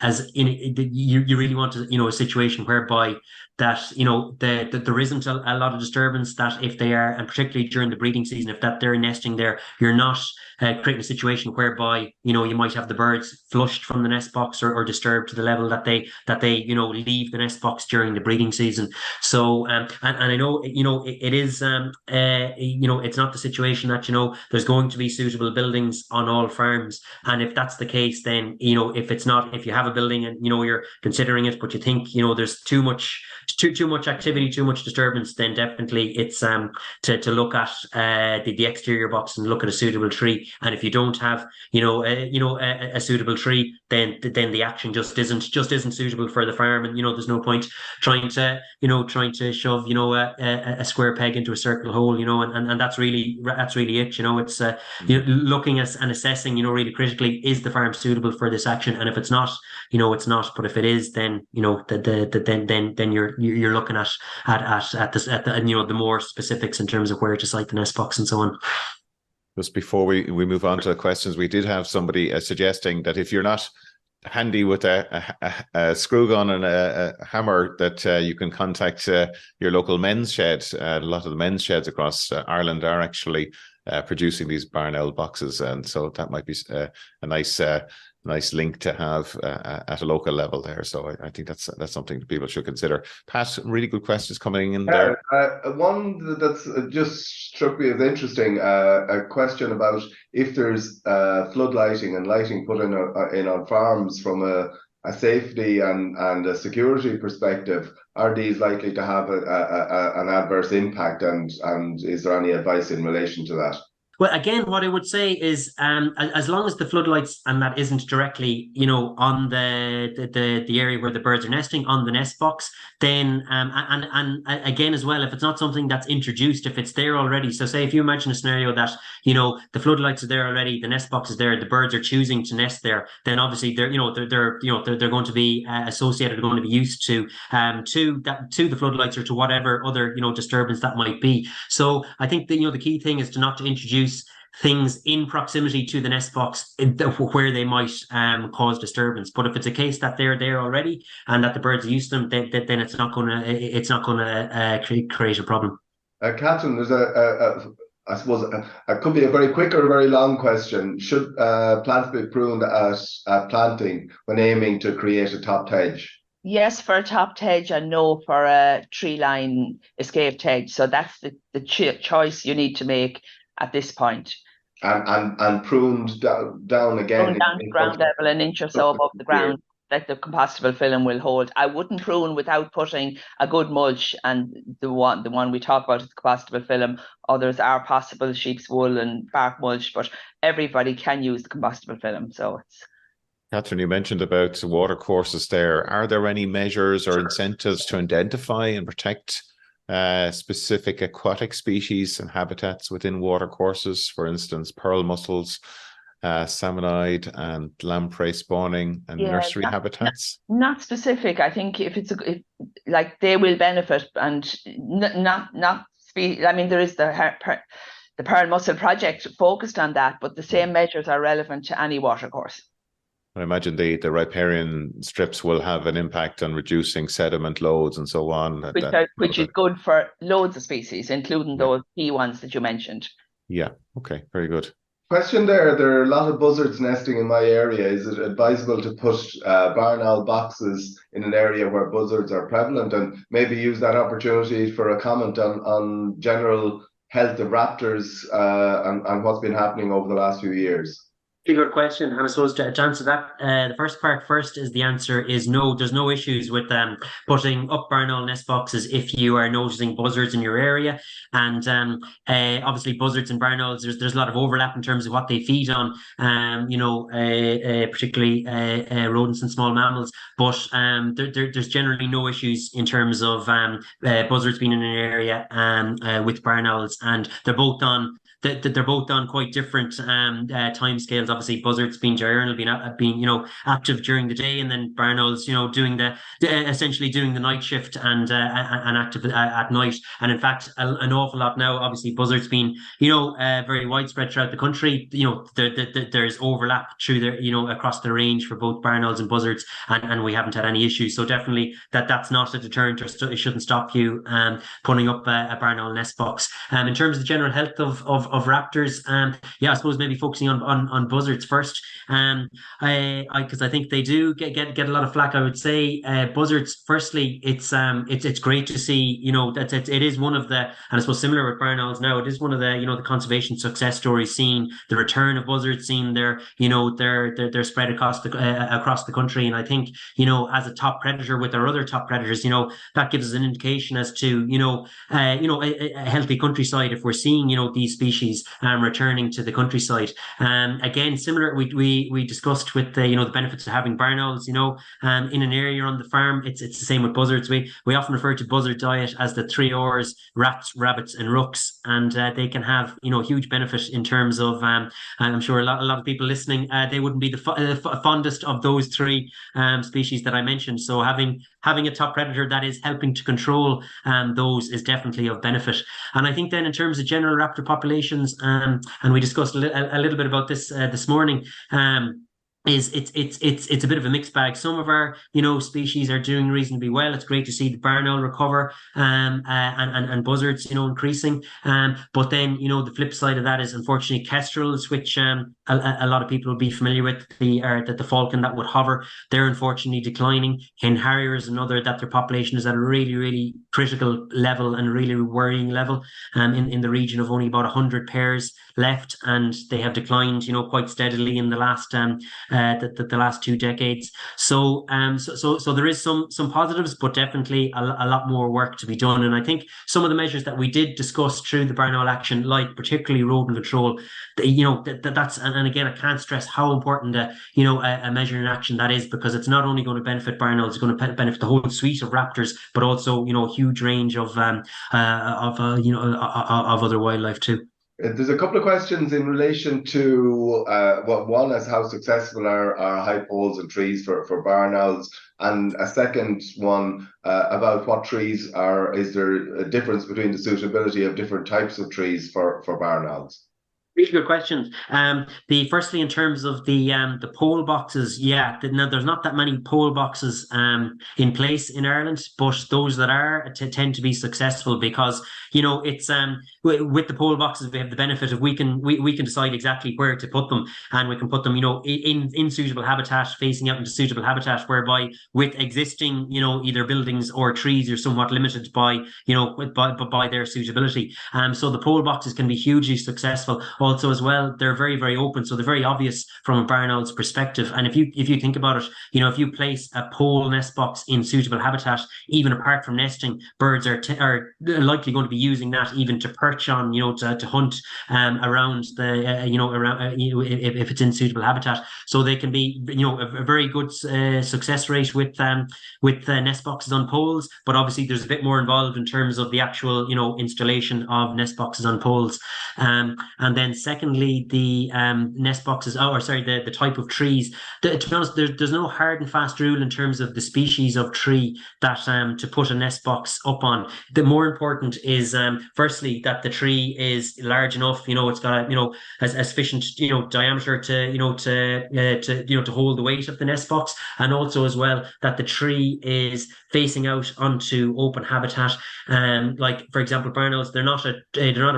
as in you really want to, a situation whereby that, there isn't a lot of disturbance, that if they are, and particularly during the breeding season, if that they're nesting there, you're not creating a situation whereby, you might have the birds flushed from the nest box, or disturbed to the level that they leave the nest box during the breeding season. So, and I know, it is, it's not the situation that, there's going to be suitable buildings on all farms. And if that's the case, then, if you have a building and, you're considering it, but you think, there's too much activity, too much disturbance, then definitely it's to look at the exterior box and look at a suitable tree. And if you don't have a suitable tree, then the action just isn't suitable for the farm. And there's no point trying to shove a square peg into a circle hole. And that's really it. It's looking at and assessing really critically, is the farm suitable for this action? And if it's not, it's not. But if it is, then then you're looking at the more specifics in terms of where to site the nest box and so on. Just before we move on to the questions, we did have somebody suggesting that if you're not handy with a screw gun and a hammer, that you can contact your local men's shed. A lot of the men's sheds across Ireland are actually producing these barn owl boxes, and so that might be a nice link to have at a local level there. So I think that's something that people should consider. Pat, really good questions coming in there. One that's just struck me as interesting, a question about if there's flood lighting and lighting put in on farms from a safety and a security perspective. Are these likely to have an adverse impact, and is there any advice in relation to that? Well, again, what I would say is, as long as the floodlights and that isn't directly, on the area where the birds are nesting, on the nest box, then and again as well, if it's not something that's introduced, if it's there already. So, say if you imagine a scenario that the floodlights are there already, the nest box is there, the birds are choosing to nest there, then obviously they're going to be associated, going to be used to the floodlights, or to whatever other disturbance that might be. So I think the key thing is not to introduce things in proximity to the nest box where they might cause disturbance. But if it's a case that they're there already and that the birds are used to them, then it's not going to create a problem. Catherine, there's I suppose it could be a very quick or a very long question. Should plants be pruned at planting when aiming to create a topped hedge? Yes, for a topped hedge, and no for a tree line escaped hedge. So that's the choice you need to make at this point. And pruned down again. Pruned down to ground level, an inch or so above the ground, that the compostable film will hold. I wouldn't prune without putting a good mulch, and the one we talk about is the compostable film. Others are possible, sheep's wool and bark mulch, but everybody can use the compostable film. So it's. Catherine, you mentioned about water courses there. Are there any measures or incentives to identify and protect specific aquatic species and habitats within water courses? For instance, pearl mussels, salmonid and lamprey spawning and nursery habitats? Not specific. I think if they will benefit, and there is the pearl mussel project focused on that, but the same measures are relevant to any water course. I imagine the riparian strips will have an impact on reducing sediment loads and so on. Which is good for loads of species, including those key ones that you mentioned. Yeah, okay, very good. Question there are a lot of buzzards nesting in my area. Is it advisable to put barn owl boxes in an area where buzzards are prevalent, and maybe use that opportunity for a comment on general health of raptors and what's been happening over the last few years? Good question. And I suppose to answer that, the first part first is the answer is no. There's no issues with putting up barn owl nest boxes if you are noticing buzzards in your area. And obviously buzzards and barn owls, there's a lot of overlap in terms of what they feed on, particularly rodents and small mammals. But there's generally no issues in terms of buzzards being in an area with barn owls, and they're both on they're both on quite different timescales. Obviously, buzzards being diurnal, being active during the day, and then barn owls doing essentially doing the night shift and active at night. And in fact, an awful lot now. Obviously, buzzards being very widespread throughout the country. There's overlap through across the range for both barn owls and buzzards, and we haven't had any issues. So definitely that's not a deterrent, or it shouldn't stop you putting up a barn owl nest box. In terms of the general health of raptors, I suppose maybe focusing on buzzards first. Because I think they do get a lot of flack. I would say buzzards. Firstly, it's great to see that it is one of the, and I suppose similar with barn owls now, it is one of the the conservation success stories, seeing the return of buzzards, seeing their spread across the country. And I think as a top predator with our other top predators, that gives us an indication as to a healthy countryside if we're seeing these species returning to the countryside. Again, similar we discussed with the benefits of having barn owls in an area on the farm. It's the same with buzzards. We often refer to buzzard diet as the 3 R's: rats, rabbits and rooks, and they can have huge benefit in terms of I'm sure a lot of people listening, they wouldn't be the fondest of those 3 species that I mentioned. So having a top predator that is helping to control those is definitely of benefit. And I think then in terms of general raptor populations, and we discussed a little bit about this morning, it's a bit of a mixed bag. Some of our species are doing reasonably well. It's great to see the barn owl recover and buzzards increasing. But then the flip side of that is unfortunately kestrels, which a lot of people will be familiar with, the falcon that would hover. They're unfortunately declining. Hen harrier is another that their population is at a really, really critical level and really worrying level. In the region of only about 100 pairs left, and they have declined quite steadily in the last the last 2 decades. So there is some positives, but definitely a lot more work to be done. And I think some of the measures that we did discuss through the barn owl action, like particularly rodent control, that's, and again, I can't stress how important a measure in action that is, because it's not only going to benefit barn owls, it's going to benefit the whole suite of raptors, but also a huge range of other wildlife too. There's a couple of questions in relation to one is how successful are high poles and trees for barn owls, and a second one about what trees is there a difference between the suitability of different types of trees for barn owls? Really good questions. Firstly, in terms of the pole boxes, now there's not that many pole boxes in place in Ireland, but those that are tend to be successful, because it's with the pole boxes we have the benefit of we can decide exactly where to put them, and we can put them in suitable habitat, facing out into suitable habitat, whereby with existing either buildings or trees you're somewhat limited by by their suitability. So the pole boxes can be hugely successful. Also as well, they're very, very open, so they're very obvious from a barn owl's perspective. And if you think about it, if you place a pole nest box in suitable habitat, even apart from nesting, birds are likely going to be using that even to perch on, to hunt around the around if it's in suitable habitat. So they can be a very good success rate with nest boxes on poles. But obviously there's a bit more involved in terms of the actual installation of nest boxes on poles. And then secondly, the nest boxes, the type of trees. To be honest, there's no hard and fast rule in terms of the species of tree that to put a nest box up on. The more important is firstly that the tree is large enough, it's got a as sufficient diameter to hold the weight of the nest box, and also as well that the tree is facing out onto open habitat. Like for example, barn owls, they're not a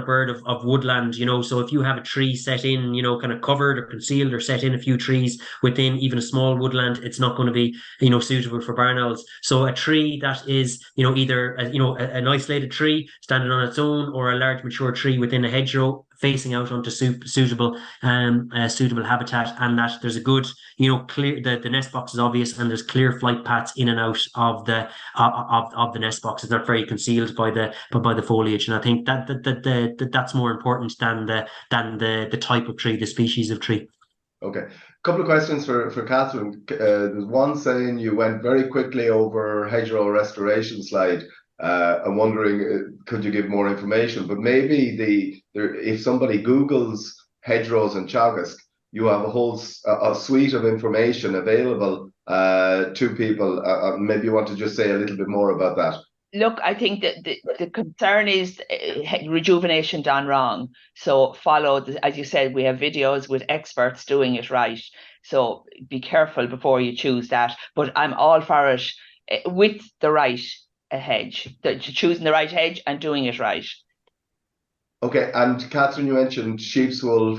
bird of woodland, so if you have a tree set in, kind of covered or concealed, or set in a few trees within even a small woodland, it's not going to be, suitable for barn owls. So a tree that is, either, an isolated tree standing on its own, or a large mature tree within a hedgerow facing out onto suitable habitat, and that there's a good, clear, the nest box is obvious, and there's clear flight paths in and out of the nest boxes. They're very concealed by the foliage, and I think that's more important than the type of tree, the species of tree. Okay, a couple of questions for Catherine. There's one saying you went very quickly over hedgerow restoration slide. I'm wondering, could you give more information? But maybe if somebody Googles hedgerows in Teagasc, you have a whole a suite of information available to people. Maybe you want to just say a little bit more about that. Look, I think that the concern is rejuvenation done wrong. So follow, as you said, we have videos with experts doing it right. So be careful before you choose that. But I'm all for it with the right hedge, choosing the right hedge and doing it right. Okay, and Catherine, you mentioned sheep's wool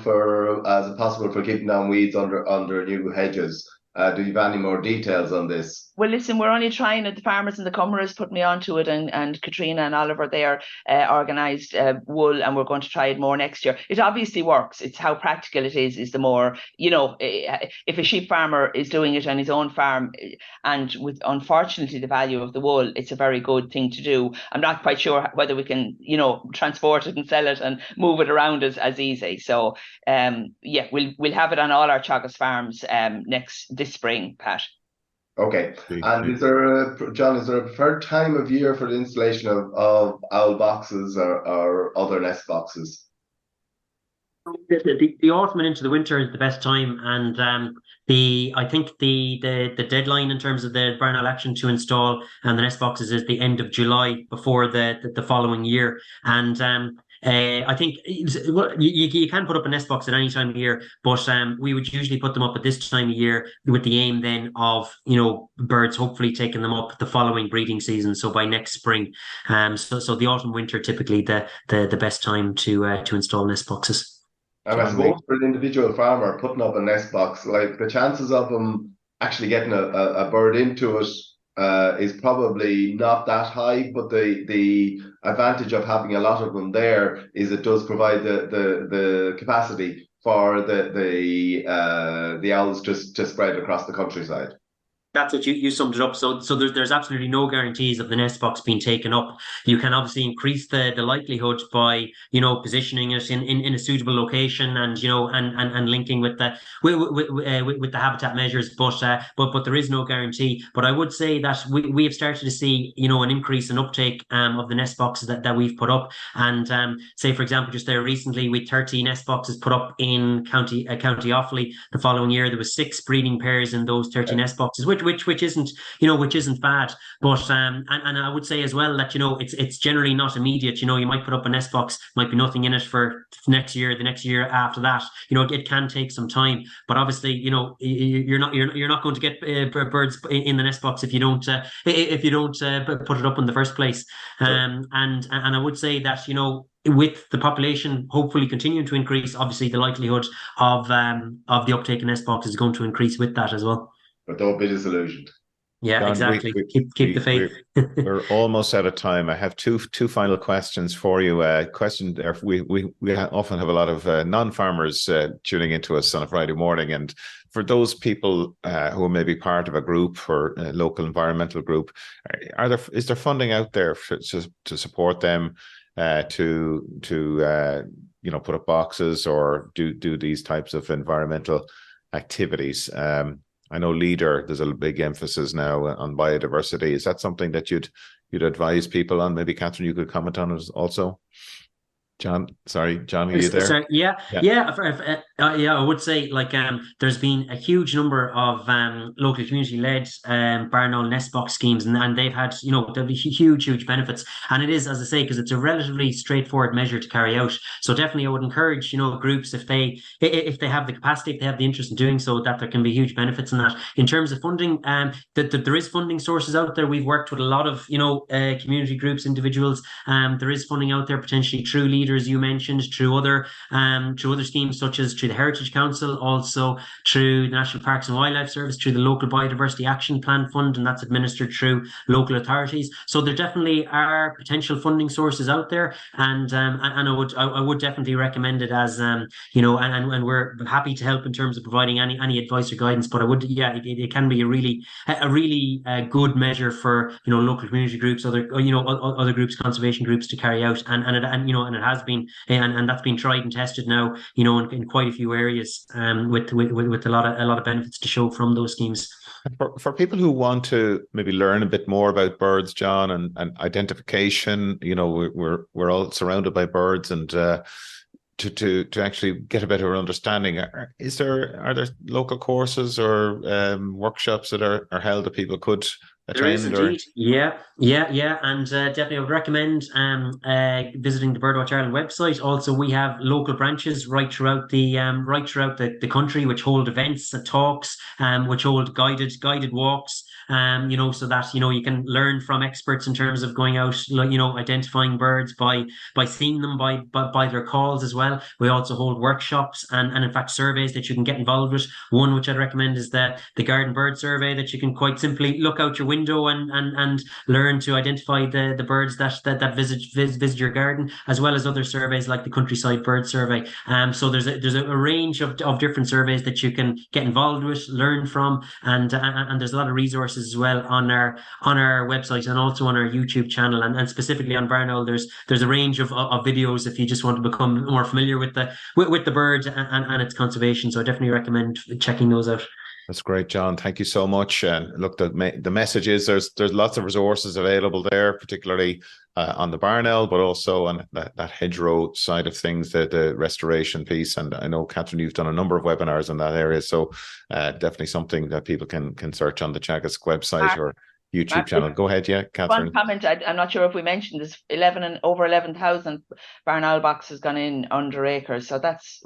as possible for keeping down weeds under new hedges. Do you have any more details on this? Well, listen, we're only trying it. The farmers and the Cummerers put me onto it, and Katrina and Oliver there organised wool, and we're going to try it more next year. It obviously works. It's how practical it is the more, if a sheep farmer is doing it on his own farm, and with unfortunately the value of the wool, it's a very good thing to do. I'm not quite sure whether we can, transport it and sell it and move it around as easy. So, we'll have it on all our Teagasc farms this spring, Pat. Okay, and is there a preferred time of year for the installation of owl boxes or other nest boxes? The autumn and into the winter is the best time, and I think the deadline in terms of the barn owl action to install and the nest boxes is the end of July before the following year, and I think you can put up a nest box at any time of year, but we would usually put them up at this time of year with the aim then of birds hopefully taking them up the following breeding season, so by next spring. So the autumn winter typically the best time to install nest boxes. And I suppose for an individual farmer putting up a nest box, like the chances of them actually getting a bird into it is probably not that high, but the advantage of having a lot of them there is it does provide the capacity for the owls to spread across the countryside. That's it. You summed it up. So there's absolutely no guarantees of the nest box being taken up. You can obviously increase the likelihood by positioning it in a suitable location and and linking with the habitat measures. But there is no guarantee. But I would say that we have started to see an increase in uptake of the nest boxes that we've put up. And say for example, just there recently, we 30 nest boxes put up in County Offaly. The following year, there was 6 breeding pairs in those 30 nest boxes, which isn't bad, but and I would say as well that it's generally not immediate. You might put up a nest box, might be nothing in it for next year, the next year after that. It can take some time, but obviously you're not going to get birds in the nest box if you don't put it up in the first place. And I would say that with the population hopefully continuing to increase, obviously the likelihood of the uptake in nest box is going to increase with that as well. But don't be disillusioned. Yeah, John, exactly. Keep the faith. We're almost out of time. I have two final questions for you. Question there. We often have a lot of non-farmers tuning into us on a Friday morning, and for those people who may be part of a group or a local environmental group, is there funding out there to support them to put up boxes or do these types of environmental activities? I know there's a big emphasis now on biodiversity. Is that something that you'd advise people on? Maybe Catherine, you could comment on it also. John, are you there? Sorry, yeah. I would say there's been a huge number of local community-led barn owl nest box schemes, and they've had there'll be huge benefits. And it is, as I say, because it's a relatively straightforward measure to carry out. So definitely, I would encourage groups if they have the capacity, if they have the interest in doing so, that there can be huge benefits in that. In terms of funding, that there is funding sources out there. We've worked with a lot of community groups, individuals. There is funding out there potentially through leaders you mentioned, through other schemes such as through the Heritage Council, also through the National Parks and Wildlife Service, through the Local Biodiversity Action Plan Fund, and that's administered through local authorities. So there definitely are potential funding sources out there, and I would definitely recommend it as and we're happy to help in terms of providing any advice or guidance. But it can be a really good measure for local community groups, other groups, conservation groups to carry out, and it has been, and that's been tried and tested now in quite a few areas with a lot of benefits to show from those schemes. For people who want to maybe learn a bit more about birds, John, and identification, we're all surrounded by birds, and to actually get a better understanding, are there local courses or workshops that are held that people could attend? There is indeed. Yeah. And definitely I would recommend visiting the Birdwatch Ireland website. Also, we have local branches right throughout the country, which hold events and talks, which hold guided walks. So that you can learn from experts in terms of going out, identifying birds by seeing them by their calls as well. We also hold workshops and in fact surveys that you can get involved with. One which I'd recommend is the garden bird survey, that you can quite simply look out your window and learn to identify the birds that visit your garden, as well as other surveys like the countryside bird survey. So there's a range of different surveys that you can get involved with, learn from, and there's a lot of resources as well on our website and also on our YouTube channel, and specifically on Barn Owl. There's a range of videos if you just want to become more familiar with the bird and its conservation. So I definitely recommend checking those out. That's great, John. Thank you so much. And look, the message is there's lots of resources available there, particularly on the Barn Owl, but also on that hedgerow side of things, the restoration piece. And I know, Catherine, you've done a number of webinars in that area, so definitely something that people can search on the Teagasc website or YouTube channel. Go ahead, yeah, Catherine. One comment, I'm not sure if we mentioned this, over 11,000 Barn Owl boxes gone in under acres. So that's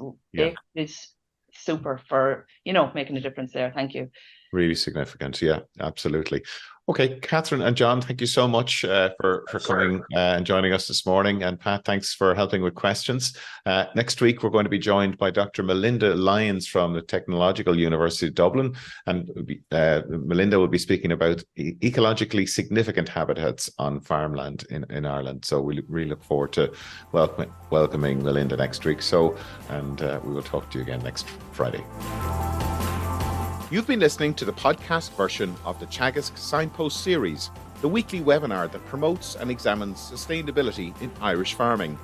is super for making a difference there. Thank you. Really significant. Yeah, absolutely. Okay, Catherine and John, thank you so much for coming and joining us this morning. And Pat, thanks for helping with questions. Next week, we're going to be joined by Dr. Melinda Lyons from the Technological University of Dublin. And Melinda will be speaking about ecologically significant habitats on farmland in Ireland. So we really look forward to welcoming Melinda next week. And we will talk to you again next Friday. You've been listening to the podcast version of the Teagasc Signpost Series, the weekly webinar that promotes and examines sustainability in Irish farming.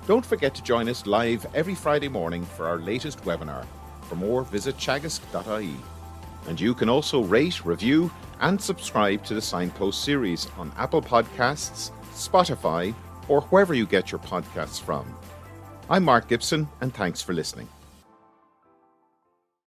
Don't forget to join us live every Friday morning for our latest webinar. For more, visit teagasc.ie. And you can also rate, review, and subscribe to the Signpost Series on Apple Podcasts, Spotify, or wherever you get your podcasts from. I'm Mark Gibson, and thanks for listening.